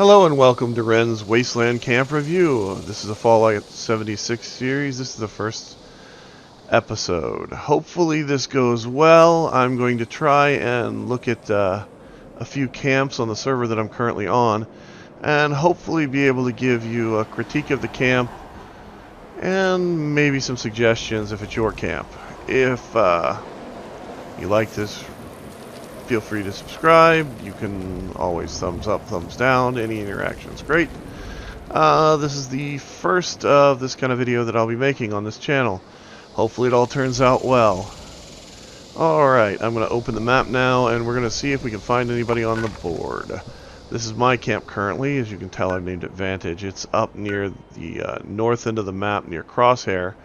Hello and welcome to Ren's Wasteland Camp Review. This is a Fallout 76 series. This is the first episode. Hopefully this goes well. I'm going to try and look at a few camps on the server that I'm currently on and hopefully be able to give you a critique of the camp and maybe some suggestions if it's your camp. If you like this, feel free to subscribe. You can always thumbs up, thumbs down. Any interaction is great. This is the first of this kind of video that I'll be making on this channel. Hopefully it all turns out well. Alright, I'm going to open the map now and we're going to see if we can find anybody on the board. This is my camp currently. As you can tell, I've named it Vantage. It's up near the north end of the map near Crosshair.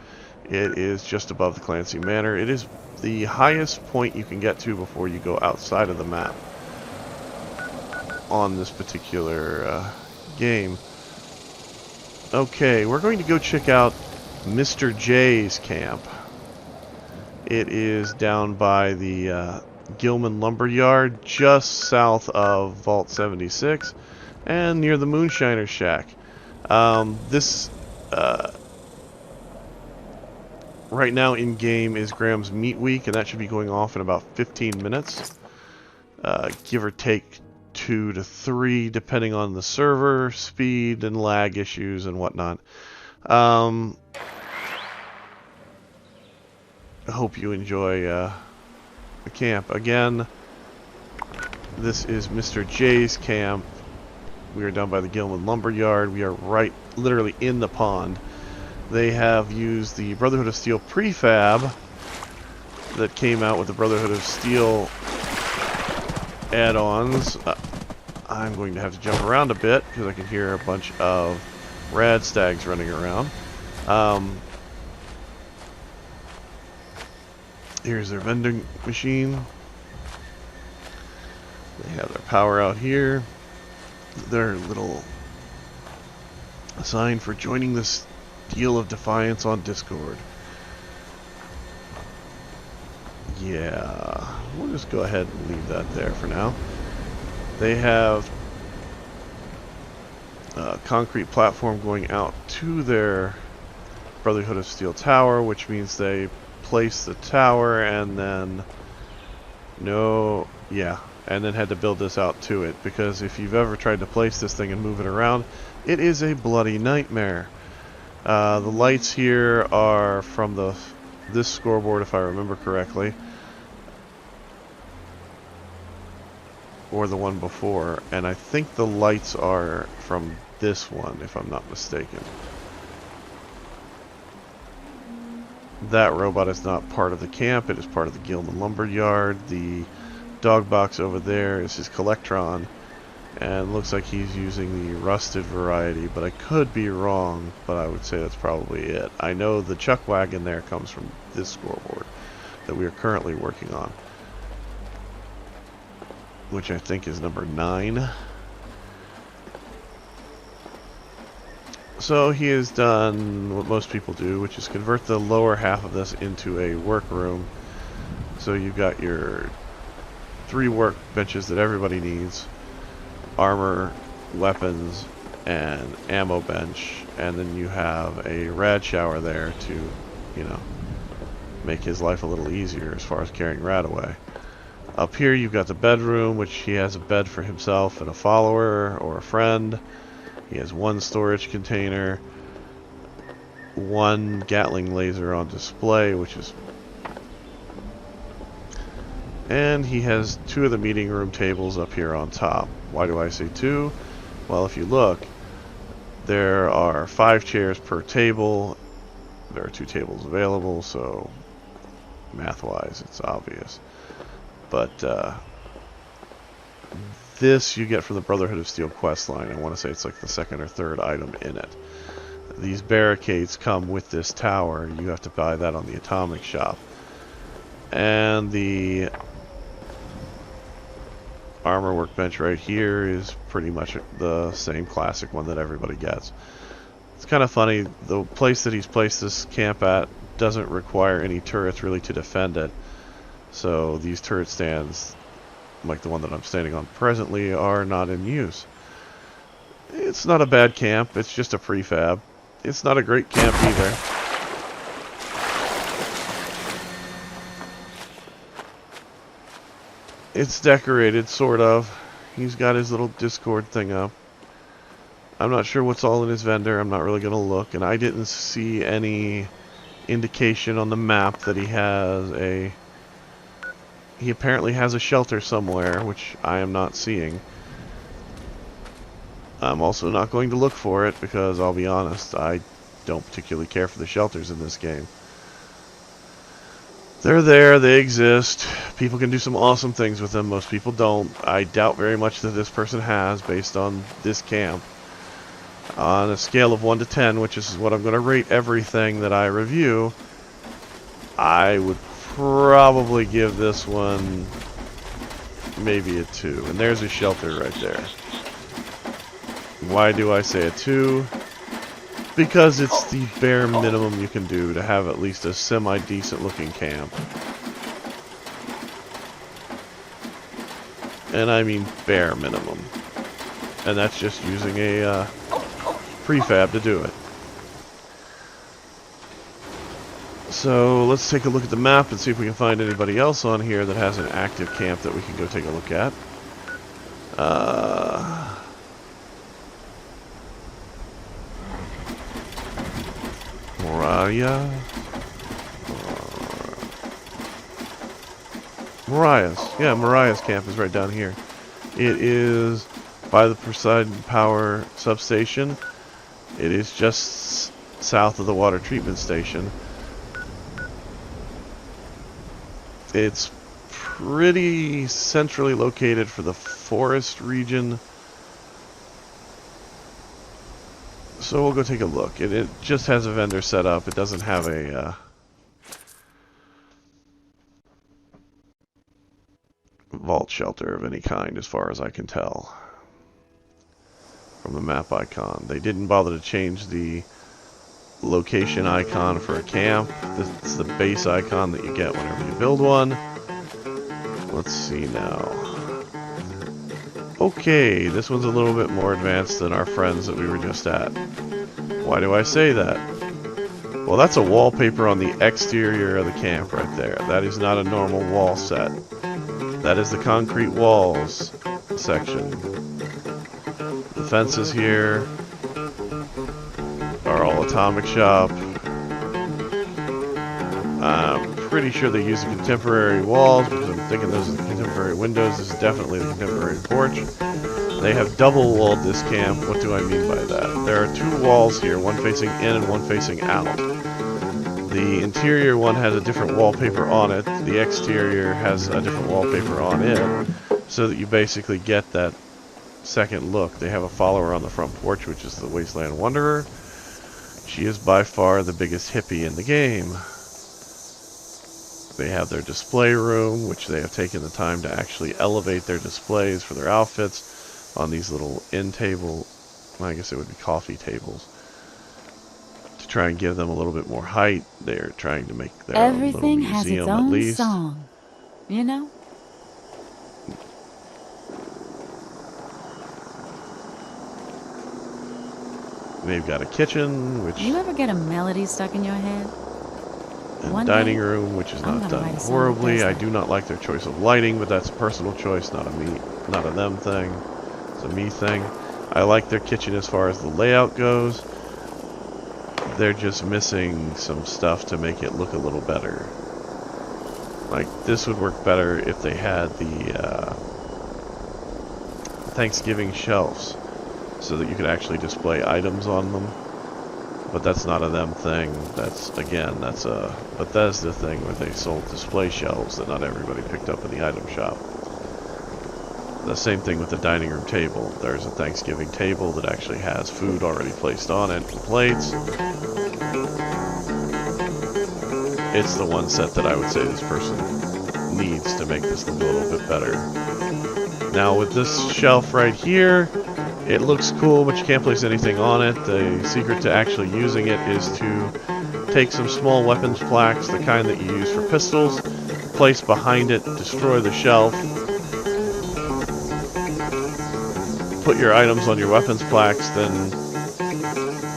It is just above the Clancy Manor. It is the highest point you can get to before you go outside of the map on this particular game. Okay, we're going to go check out Mr. J's camp. It is down by the Gilman Lumberyard, just south of Vault 76 and near the Moonshiner Shack. This right now in game is Graham's Meat Week, and that should be going off in about 15 minutes, give or take 2 to 3 depending on the server speed and lag issues and whatnot. I hope you enjoy the camp. Again, this is Mr. J's camp. We are down by the Gilman Lumberyard. We are right literally in the pond. They have used the Brotherhood of Steel prefab that came out with the Brotherhood of Steel add-ons. I'm going to have to jump around a bit because I can hear a bunch of rad stags running around. Here's their vending machine. They have their power out here. Their little sign for joining this Deal of Defiance on Discord. Yeah, we'll just go ahead and leave that there for now. They have a concrete platform going out to their Brotherhood of Steel tower, which means they place the tower and then and then had to build this out to it, because if you've ever tried to place this thing and move it around, it is a bloody nightmare. The lights here are from this scoreboard, if I remember correctly, or the one before, and I think the lights are from this one, if I'm not mistaken. That robot is not part of the camp. It is part of the Gilman Lumberyard. The dog box over there is his Collectron, and looks like he's using the rusted variety, but I could be wrong, but I would say that's probably it. I know the chuck wagon there comes from this scoreboard that we are currently working on, which I think is number 9. So he has done what most people do, which is convert the lower half of this into a workroom. So you've got your 3 workbenches that everybody needs: armor, weapons, and ammo bench, and then you have a rad shower there to, you know, make his life a little easier as far as carrying rad away. Up here you've got the bedroom, which he has a bed for himself and a follower or a friend. He has 1 storage container, 1 Gatling laser on display, and he has 2 of the meeting room tables up here on top. Why do I say 2? Well, if you look, there are 5 chairs per table. There are 2 tables available, so math-wise it's obvious. But this you get from the Brotherhood of Steel quest line. I want to say it's like the 2nd or 3rd item in it. These barricades come with this tower. You have to buy that on the Atomic Shop. And the armor workbench right here is pretty much the same classic one that everybody gets. It's kind of funny, the place that he's placed this camp at doesn't require any turrets really to defend it. So these turret stands, like the one that I'm standing on presently, are not in use. It's not a bad camp. It's just a prefab. It's not a great camp either. It's decorated, sort of. He's got his little Discord thing up. I'm not sure what's all in his vendor. I'm not really going to look. And I didn't see any indication on the map that he has a... He apparently has a shelter somewhere, which I am not seeing. I'm also not going to look for it because, I'll be honest, I don't particularly care for the shelters in this game. They're there, they exist. People can do some awesome things with them. Most people don't. I doubt very much that this person has, based on this camp. On a scale of 1 to 10, which is what I'm going to rate everything that I review, I would probably give this one maybe a 2. And there's a shelter right there. Why do I say a 2? Because it's the bare minimum you can do to have at least a semi-decent looking camp. And I mean bare minimum. And that's just using a prefab to do it. So let's take a look at the map and see if we can find anybody else on here that has an active camp that we can go take a look at. Mariah's. Yeah, Mariah's camp is right down here. It is by the Poseidon Power substation. It is just south of the water treatment station. It's pretty centrally located for the forest region. So we'll go take a look. It just has a vendor set up. It doesn't have a vault shelter of any kind, as far as I can tell from the map icon. They didn't bother to change the location icon for a camp. This is the base icon that you get whenever you build one. Let's see now. Okay, this one's a little bit more advanced than our friends that we were just at. Why do I say that? Well, that's a wallpaper on the exterior of the camp right there. That is not a normal wall set. That is the concrete walls section. The fences here are all Atomic Shop. I'm pretty sure they're using contemporary walls because I'm thinking those are the contemporary windows. This is definitely the contemporary porch. They have double walled this camp. What do I mean by that? There are 2 walls here, one facing in and one facing out. The interior one has a different wallpaper on it. The exterior has a different wallpaper on it, so that you basically get that second look. They have a follower on the front porch, which is the Wasteland Wanderer. She is by far the biggest hippie in the game. They have their display room, which they have taken the time to actually elevate their displays for their outfits on these little end table, I guess it would be coffee tables, to try and give them a little bit more height. They're trying to make their own little museum, has its at own least. song, you know? They've got a kitchen, which... You ever get a melody stuck in your head? and dining room, which is not done horribly. I do not like their choice of lighting, but that's a personal choice, not a them thing. It's a me thing. I like their kitchen as far as the layout goes. They're just missing some stuff to make it look a little better. Like, this would work better if they had the Thanksgiving shelves, so that you could actually display items on them. But that's not a them thing. That's, again, that's a Bethesda thing where they sold display shelves that not everybody picked up in the item shop. The same thing with the dining room table. There's a Thanksgiving table that actually has food already placed on it, and plates. It's the one set that I would say this person needs to make this look a little bit better. Now with this shelf right here, it looks cool, but you can't place anything on it. The secret to actually using it is to take some small weapons plaques, the kind that you use for pistols, place behind it, destroy the shelf, put your items on your weapons plaques, then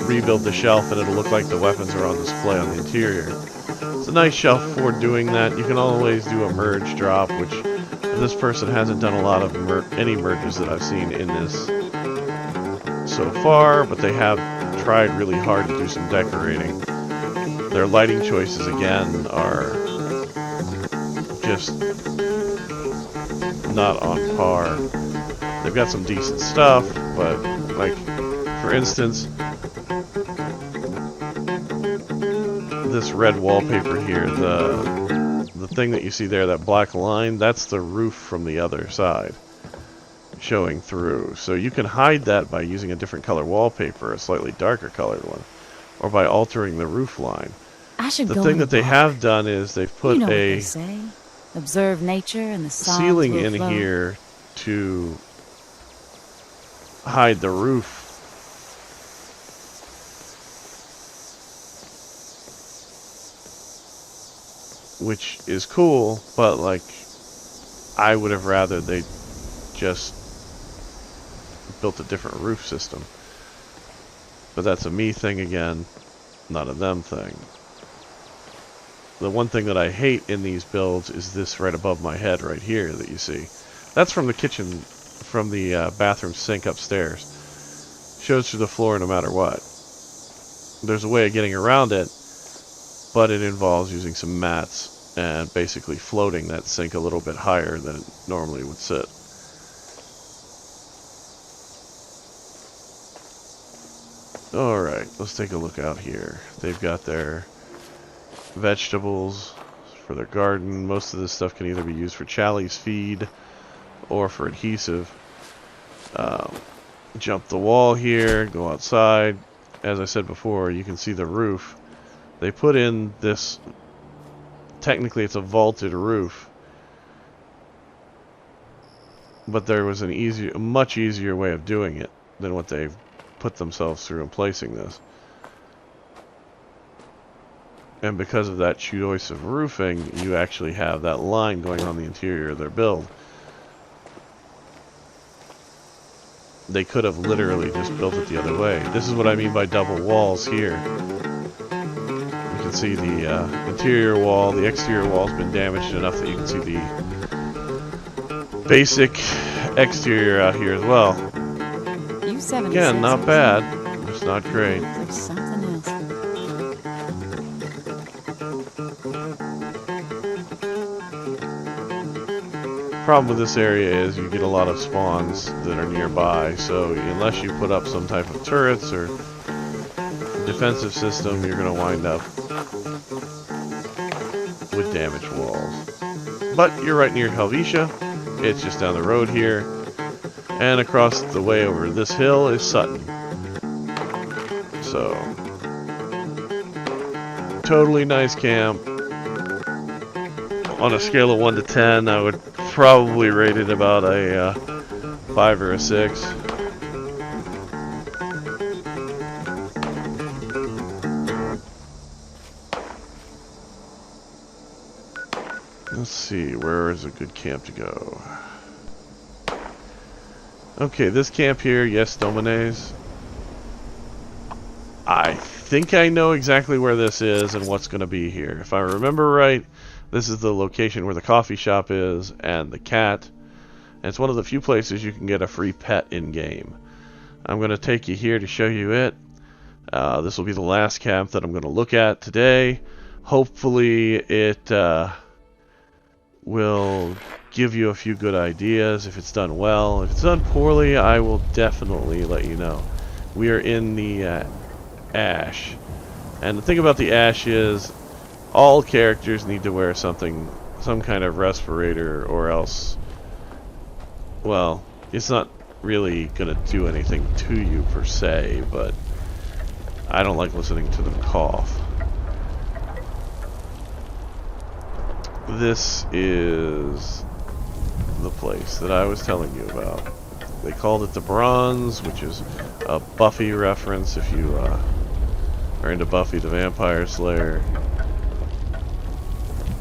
rebuild the shelf and it'll look like the weapons are on display on the interior. It's a nice shelf for doing that. You can always do a merge drop, which this person hasn't done a lot of any merges that I've seen in this so far, but they have tried really hard to do some decorating. Their lighting choices, again, are just not on par. They've got some decent stuff, but, like, for instance, this red wallpaper here, the thing that you see there, that black line, that's the roof from the other side showing through. So you can hide that by using a different color wallpaper, a slightly darker colored one, or by altering the roof line. The thing that they have done is they've put a observe nature and the ceiling in here to hide the roof. Which is cool, but like, I would have rather they just built a different roof system. But that's a me thing again, not a them thing. The one thing that I hate in these builds is this right above my head right here that you see. That's from the kitchen, from the bathroom sink upstairs. Shows through the floor no matter what. There's a way of getting around it, but it involves using some mats and basically floating that sink a little bit higher than it normally would sit. Alright, let's take a look out here. They've got their vegetables for their garden. Most of this stuff can either be used for Charlie's feed or for adhesive. Jump the wall here, go outside. As I said before, you can see the roof. They put in this, technically it's a vaulted roof, but there was a much easier way of doing it than what they've put themselves through in placing this. And because of that choice of roofing, you actually have that line going on the interior of their build. They could have literally just built it the other way. This is what I mean by double walls here. You can see the interior wall, the exterior wall's been damaged enough that you can see the basic exterior out here as well. Again, not bad, just not great. Problem with this area is you get a lot of spawns that are nearby, so unless you put up some type of turrets or defensive system, you're going to wind up with damaged walls. But you're right near Helvetia. It's just down the road here, and across the way over this hill is Sutton. So totally nice camp. On a scale of 1 to 10, I would probably rate it about a 5 or a 6. Let's see, where is a good camp to go? Okay, this camp here, yes, Dominés. I think I know exactly where this is and what's going to be here. If I remember right, this is the location where the coffee shop is and the cat. And it's one of the few places you can get a free pet in-game. I'm going to take you here to show you it. This will be the last camp that I'm going to look at today. Hopefully it will give you a few good ideas if it's done well. If it's done poorly, I will definitely let you know. We are in the ash. And the thing about the ash is all characters need to wear some kind of respirator, or else, well, it's not really going to do anything to you per se, but I don't like listening to them cough. This is the place that I was telling you about. They called it the Bronze, which is a Buffy reference if you are into Buffy the Vampire Slayer.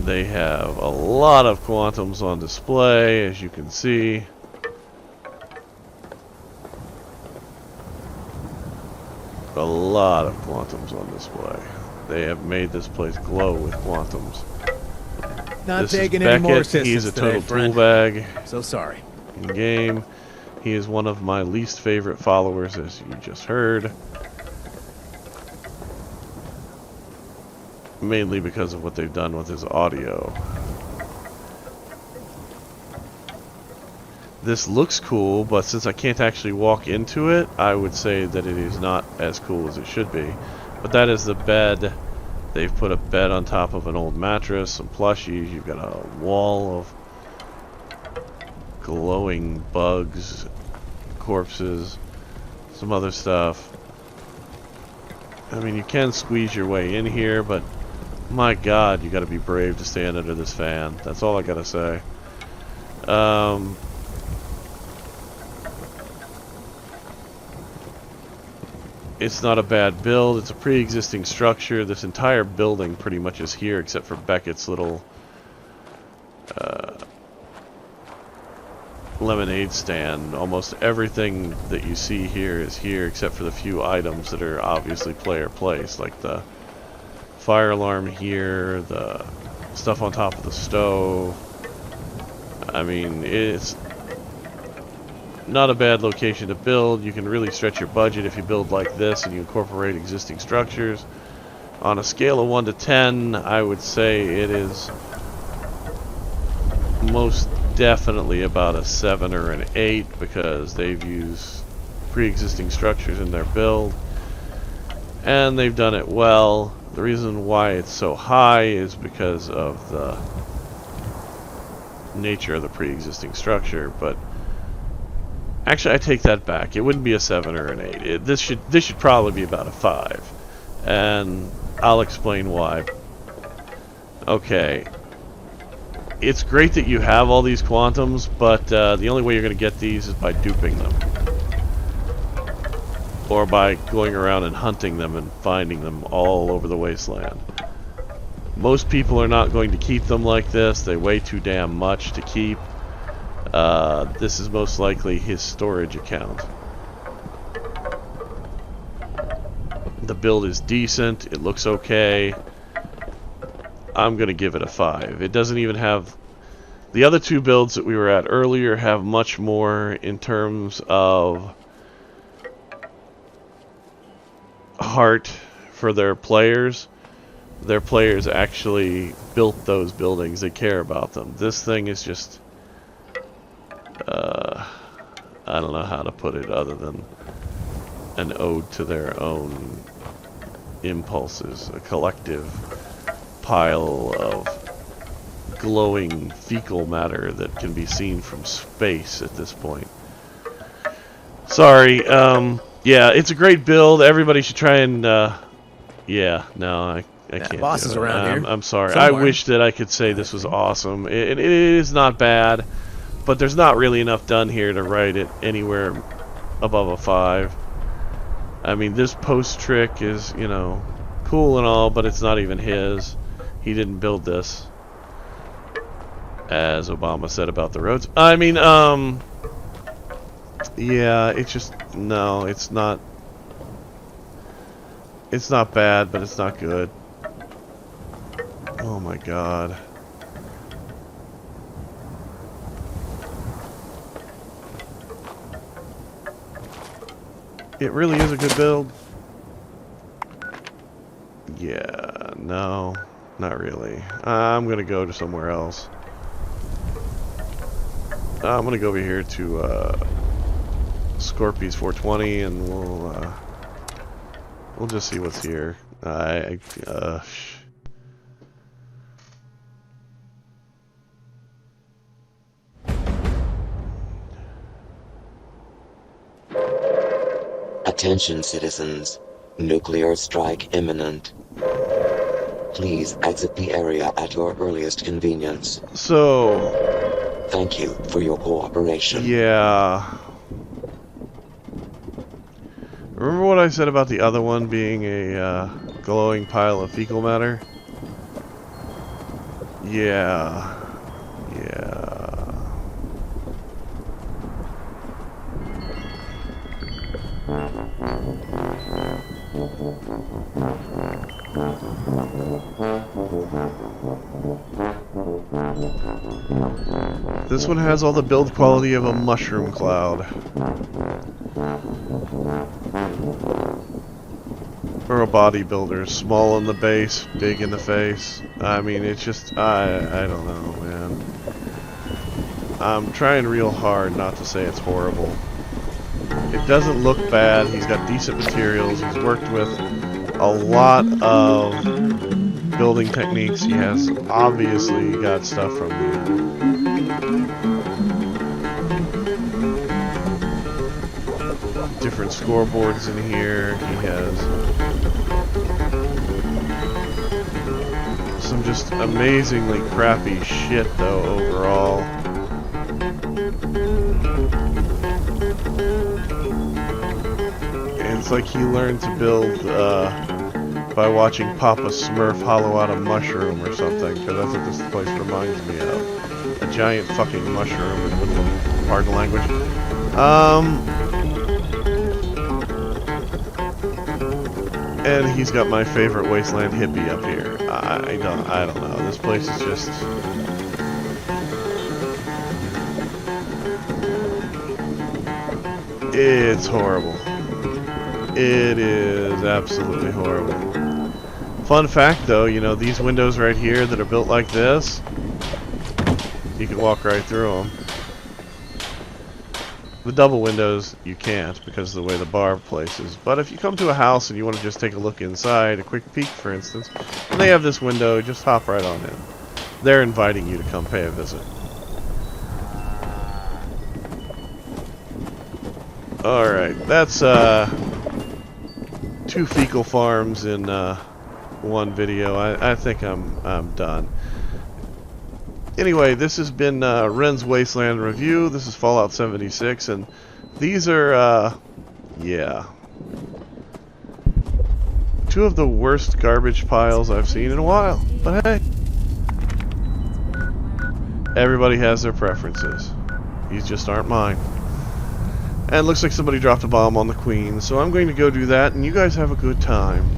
They have a lot of quantums on display, as you can see. a lot of quantums on display. They have made this place glow with quantums. Not This is taking any more Beckett. He's assistance a total today, friend. tool bag So sorry. in game. He is one of my least favorite followers, as you just heard. Mainly because of what they've done with his audio. This looks cool, but since I can't actually walk into it, I would say that it is not as cool as it should be. But that is the bed. They've put a bed on top of an old mattress, some plushies. You've got a wall of glowing bugs, corpses, some other stuff. I mean, you can squeeze your way in here, but my God, you got to be brave to stand under this fan. That's all I gotta say. It's not a bad build. It's a pre-existing structure. This entire building pretty much is here, except for Beckett's little lemonade stand. Almost everything that you see here is here, except for the few items that are obviously player placed, like the fire alarm here, the stuff on top of the stove. I mean, it's not a bad location to build. You can really stretch your budget if you build like this and you incorporate existing structures. On a scale of 1 to 10, I would say it is most definitely about a 7 or an 8 because they've used pre-existing structures in their build and they've done it well. The reason why it's so high is because of the nature of the pre-existing structure, but actually I take that back. It wouldn't be a 7 or an 8. This should probably be about a 5, and I'll explain why. Okay, it's great that you have all these quantums, but the only way you're going to get these is by duping them. Or by going around and hunting them and finding them all over the wasteland. Most people are not going to keep them like this. They weigh too damn much to keep. This is most likely his storage account. The build is decent. It looks okay. I'm going to give it a 5. It doesn't even have... The other two builds that we were at earlier have much more in terms of heart for their players. Their players actually built those buildings. They care about them. This thing is just... I don't know how to put it other than an ode to their own impulses. A collective pile of glowing fecal matter that can be seen from space at this point. Sorry, yeah, it's a great build. Everybody should try and, yeah, no, I can't boss do is it. around here. I'm sorry. Somewhere. I wish that I could say this was awesome. It is not bad, but there's not really enough done here to write it anywhere above a 5. I mean, this post trick is, you know, cool and all, but it's not even his. He didn't build this. As Obama said about the roads. I mean, yeah, it's just, no, it's not bad, but it's not good. Oh my God. It really is a good build. Yeah, no, not really. I'm gonna go to somewhere else. I'm gonna go over here to Scorpies 420, and we'll just see what's here. Attention citizens, nuclear strike imminent. Please exit the area at your earliest convenience. So, Thank you for your cooperation. yeah. Remember what I said about the other one being a glowing pile of fecal matter? Yeah. Yeah. This one has all the build quality of a mushroom cloud. Or a bodybuilder, small in the base, big in the face. I mean, it's just, I don't know, man. I'm trying real hard not to say it's horrible. It doesn't look bad, he's got decent materials, he's worked with a lot of building techniques, he has obviously got stuff from different scoreboards in here, he has some just amazingly crappy shit though overall. And it's like he learned to build by watching Papa Smurf hollow out a mushroom or something, because that's what this place reminds me of. A giant fucking mushroom in the middle of, pardon the language. And he's got my favorite Wasteland hippie up here. I don't know. This place is just... It's horrible. It is absolutely horrible. Fun fact though, you know, these windows right here that are built like this, you can walk right through them. The double windows, you can't because of the way the bar places. But if you come to a house and you want to just take a look inside, a quick peek for instance, and they have this window, just hop right on in. They're inviting you to come pay a visit. Alright, that's 2 fecal farms in one video. I think I'm done. Anyway, this has been Wryne's Wasteland review. This is Fallout 76, and these are, yeah, 2 of the worst garbage piles I've seen in a while. But hey, everybody has their preferences. These just aren't mine. And it looks like somebody dropped a bomb on the Queen, so I'm going to go do that, and you guys have a good time.